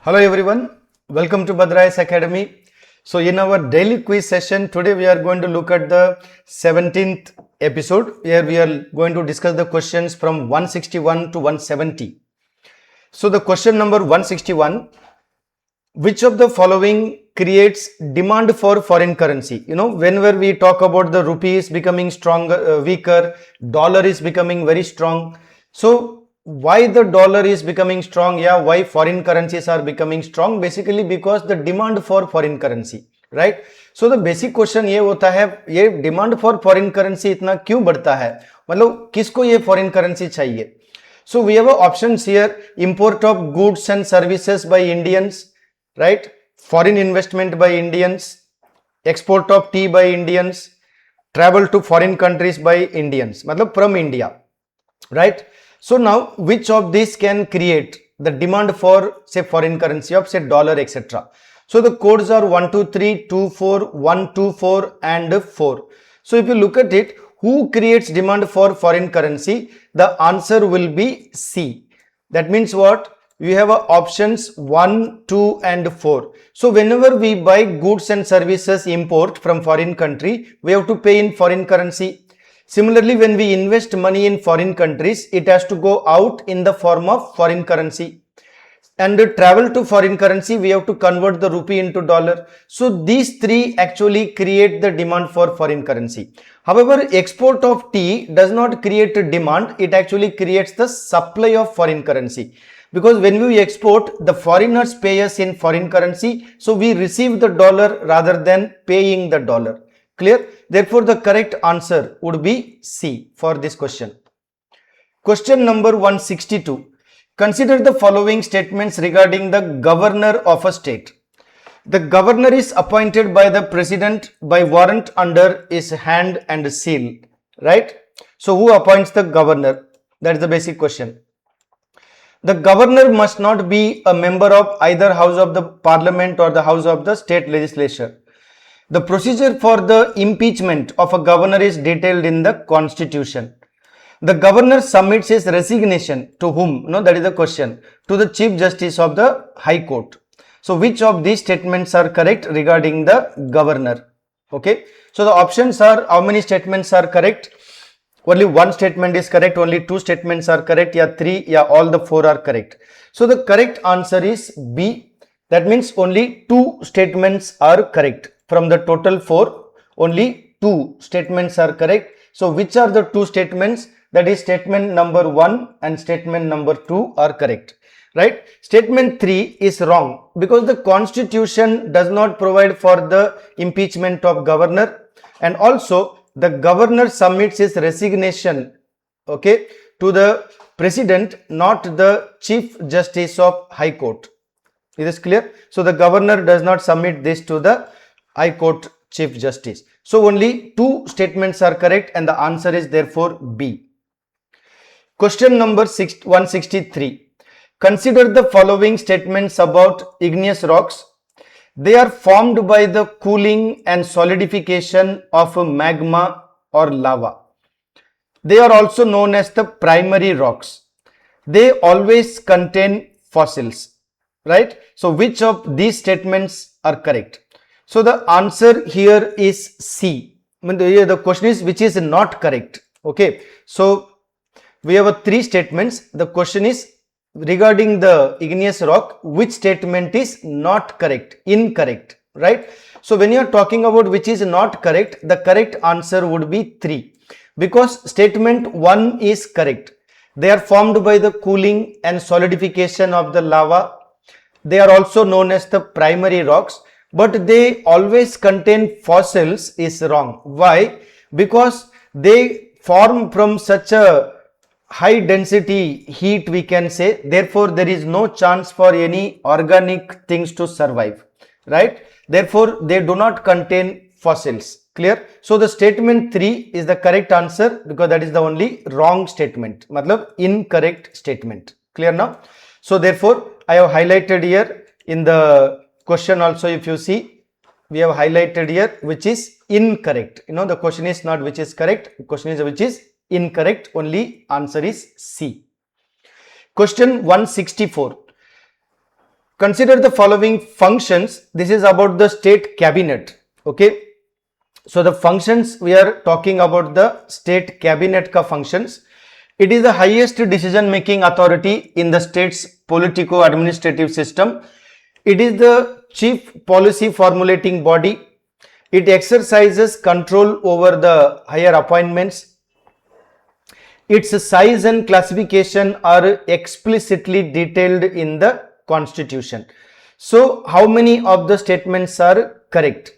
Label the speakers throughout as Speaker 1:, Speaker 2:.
Speaker 1: Hello everyone, welcome to Bhadra IAS Academy. So in our daily quiz session, today we are going to look at the 17th episode where we are going to discuss the questions from 161 to 170. So the question number 161, which of the following creates demand for foreign currency? Whenever we talk about the rupee is becoming stronger, weaker, dollar is becoming very strong. So why the dollar is becoming strong? Why foreign currencies are becoming strong? Basically because the demand for foreign currency, right? So the basic question ये होता है, ये demand for foreign currency इतना क्यों बढ़ता है? मतलब किसको ये foreign currency चाहिए? So we have options here: import of goods and services by Indians, right? Foreign investment by Indians, export of tea by Indians, travel to foreign countries by Indians, मतलब from India, right? So now which of these can create the demand for say foreign currency of say dollar, etc. So the codes are 123, 24, 124 and 4. So if you look at it, who creates demand for foreign currency? The answer will be C. That means what? We have options 1, 2 and 4. So whenever we buy goods and services import from foreign country, we have to pay in foreign currency. Similarly, when we invest money in foreign countries, it has to go out in the form of foreign currency. And travel to foreign currency, we have to convert the rupee into dollar. So these three actually create the demand for foreign currency. However, export of tea does not create a demand, it actually creates the supply of foreign currency. Because when we export, the foreigners pay us in foreign currency, so we receive the dollar rather than paying the dollar. Clear? Therefore, the correct answer would be C for this question. Question number 162. Consider the following statements regarding the governor of a state. The governor is appointed by the president by warrant under his hand and seal, right? So who appoints the governor? That is the basic question. The governor must not be a member of either house of the parliament or the house of the state legislature. The procedure for the impeachment of a governor is detailed in the constitution. The governor submits his resignation to whom? No, that is the question. To the Chief Justice of the High Court. So which of these statements are correct regarding the governor? Okay. So the options are, how many statements are correct? Only one statement is correct, only two statements are correct, three, all the four are correct. So the correct answer is B. That means only two statements are correct. From the total 4, only 2 statements are correct. So which are the 2 statements? That is statement number 1 and statement number 2 are correct, right? Statement 3 is wrong because the constitution does not provide for the impeachment of governor, and also the governor submits his resignation, okay, to the president, not the Chief Justice of High Court. Is this clear? So the governor does not submit this to the High Court Chief Justice. So only 2 statements are correct and the answer is therefore B. Question number 163. Consider the following statements about igneous rocks. They are formed by the cooling and solidification of magma or lava. They are also known as the primary rocks. They always contain fossils, right? So which of these statements are correct? So the answer here is C. The question is which is not correct. Okay. So we have 3 statements. The question is regarding the igneous rock, which statement is not correct, incorrect, right? So when you are talking about which is not correct, the correct answer would be 3. Because statement 1 is correct. They are formed by the cooling and solidification of the lava. They are also known as the primary rocks. But they always contain fossils is wrong. Why? Because they form from such a high density heat, we can say. Therefore, there is no chance for any organic things to survive, right? Therefore, they do not contain fossils. Clear? So the statement 3 is the correct answer because that is the only wrong statement. Matlab incorrect statement. Clear now? So therefore, I have highlighted here in the question also, if you see, we have highlighted here which is incorrect. The question is not which is correct, the question is which is incorrect, only answer is C. Question 164. Consider the following functions. This is about the state cabinet. Okay. So the functions we are talking about the state cabinet ka functions. It is the highest decision making authority in the state's politico administrative system. It is the chief policy formulating body. It exercises control over the higher appointments. Its size and classification are explicitly detailed in the constitution. So how many of the statements are correct?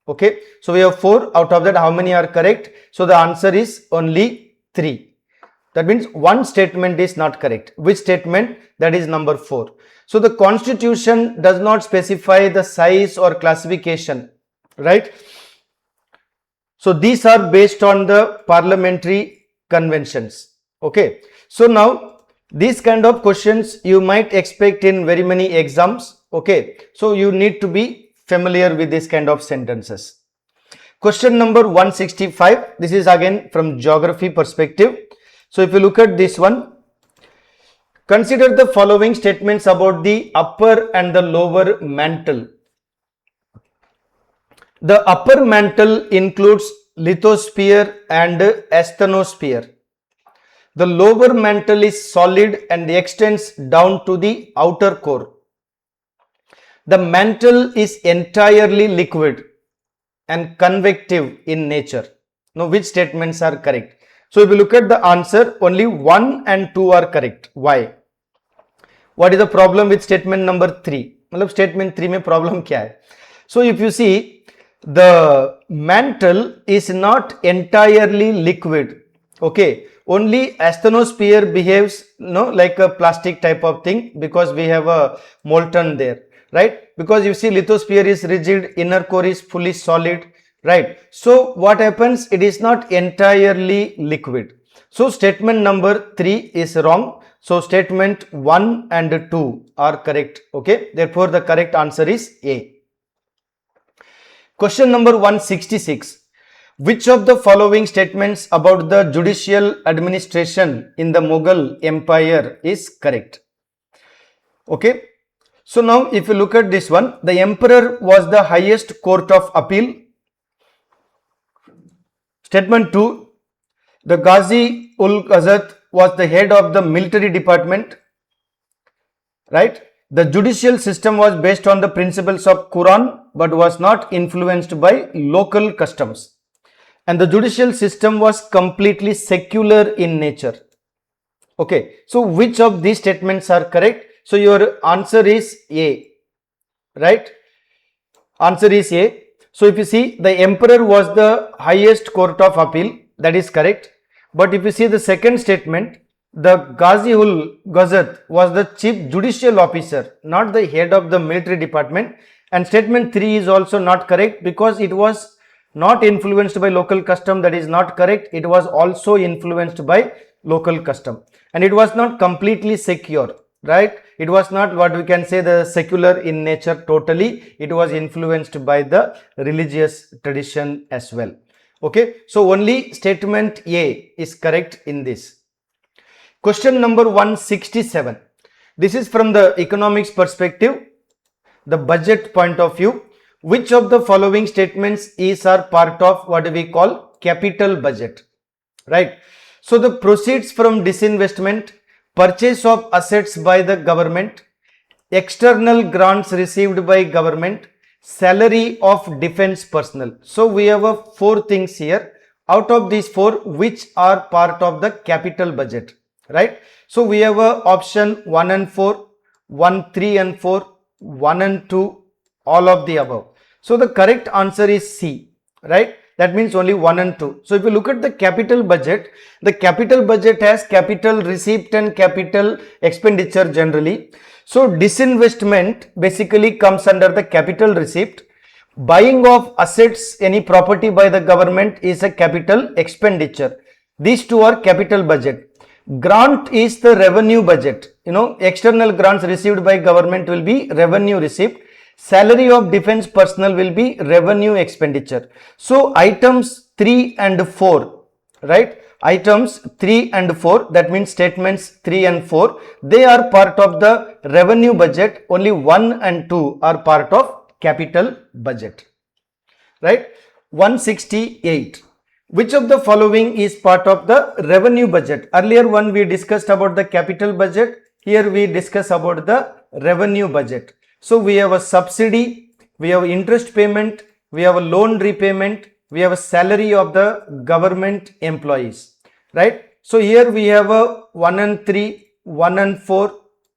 Speaker 1: Okay, so we have 4. Out of that, how many are correct? So the answer is only 3. That means one statement is not correct. Which statement? That is number 4. So the constitution does not specify the size or classification, right? So these are based on the parliamentary conventions. Okay, so now these kind of questions you might expect in very many exams. Okay, so you need to be familiar with this kind of sentences. Question number 165. This is again from geography perspective. So if you look at this one, consider the following statements about the upper and the lower mantle. The upper mantle includes lithosphere and asthenosphere. The lower mantle is solid and extends down to the outer core. The mantle is entirely liquid and convective in nature. Now, which statements are correct? So, if you look at the answer, only 1 and 2 are correct. Why? What is the problem with statement number 3? Statement 3 mein problem kya hai? So, if you see, the mantle is not entirely liquid. Okay, only asthenosphere behaves like a plastic type of thing because we have a molten there, right? Because you see lithosphere is rigid, inner core is fully solid, right? So what happens? It is not entirely liquid. So statement number 3 is wrong. So statement 1 and 2 are correct. Okay, therefore the correct answer is A. Question number 166. Which of the following statements about the judicial administration in the Mughal Empire is correct? Okay. So now if you look at this one, the emperor was the highest court of appeal. Statement 2. The Ghazi ul Ghazat was the head of the military department. Right. The judicial system was based on the principles of Quran but was not influenced by local customs. And the judicial system was completely secular in nature. Okay, so which of these statements are correct? So your answer is A, right? Answer is A. So if you see, the emperor was the highest court of appeal, that is correct. But if you see the second statement, the Ghazi ul Ghazat was the chief judicial officer, not the head of the military department. And statement 3 is also not correct because it was not influenced by local custom, that is not correct. It was also influenced by local custom and it was not completely secure, right? It was not what we can say the secular in nature totally. It was influenced by the religious tradition as well. Okay, so only statement A is correct in this. Question number 167. This is from the economics perspective, the budget point of view. Which of the following statements are part of what we call capital budget, right? So the proceeds from disinvestment, purchase of assets by the government, external grants received by government, salary of defense personnel. So we have 4 things here. Out of these 4, which are part of the capital budget, right? So we have option 1 and 4, 1, 3 and 4, 1 and 2, all of the above. So the correct answer is C, right? That means only 1 and 2. So if you look at the capital budget has capital receipt and capital expenditure generally. So disinvestment basically comes under the capital receipt. Buying of assets, any property by the government is a capital expenditure. These two are capital budget. Grant is the revenue budget. External grants received by government will be revenue receipt. Salary of defense personnel will be revenue expenditure. So items 3 and 4, right? items 3 and 4, that means statements 3 and 4, they are part of the revenue budget. Only 1 and 2 are part of capital budget. Right? 168. Which of the following is part of the revenue budget? Earlier one we discussed about the capital budget. Here we discuss about the revenue budget. So we have a subsidy, we have interest payment, we have a loan repayment, we have a salary of the government employees, right? So here we have a 1 and 3, 1 and 4,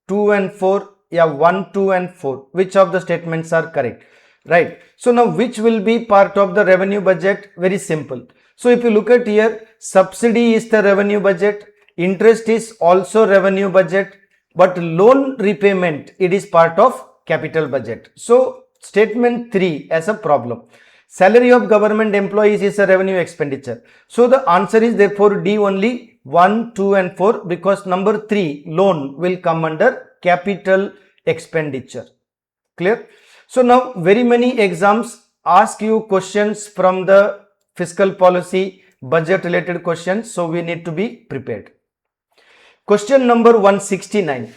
Speaker 1: 2 and 4, yeah, 1, 2 and 4. Which of the statements are correct, right? So now which will be part of the revenue budget? Very simple. So if you look at here, subsidy is the revenue budget, interest is also revenue budget, but loan repayment, it is part of capital budget. So statement 3 as a problem. Salary of government employees is a revenue expenditure. So the answer is therefore D only, 1, 2 and 4, because number 3, loan, will come under capital expenditure. Clear? So now very many exams ask you questions from the fiscal policy, budget related questions. So we need to be prepared. Question number 169.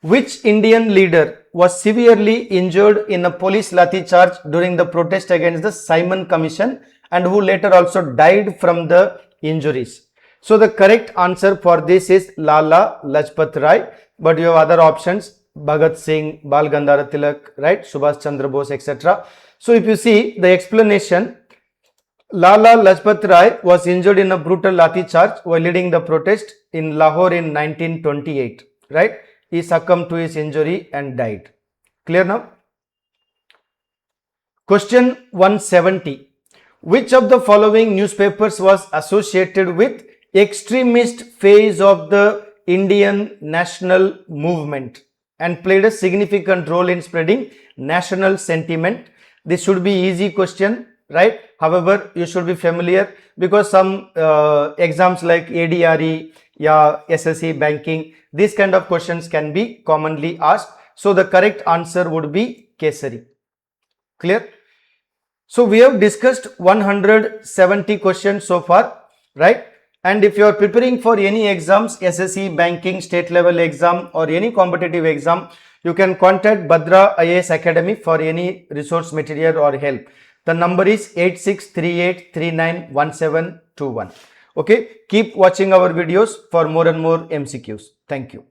Speaker 1: Which Indian leader was severely injured in a police lathi charge during the protest against the Simon Commission and who later also died from the injuries? So the correct answer for this is Lala Lajpat Rai, but you have other options, Bhagat Singh, Bal Gandhara Tilak, right, Subhash Chandra Bose, etc. So if you see the explanation, Lala Lajpat Rai was injured in a brutal lathi charge while leading the protest in Lahore in 1928, right? He succumbed to his injury and died. Clear now? Question 170. Which of the following newspapers was associated with extremist phase of the Indian national movement and played a significant role in spreading national sentiment? This should be easy question, right? However, you should be familiar because some exams like ADRE, SSC, banking, these kind of questions can be commonly asked. So the correct answer would be Kesari. Clear? So we have discussed 170 questions so far, right? And if you are preparing for any exams, SSC, banking, state level exam or any competitive exam, you can contact Bhadra IAS Academy for any resource material or help. The number is 8638391721. Okay, keep watching our videos for more and more MCQs. Thank you.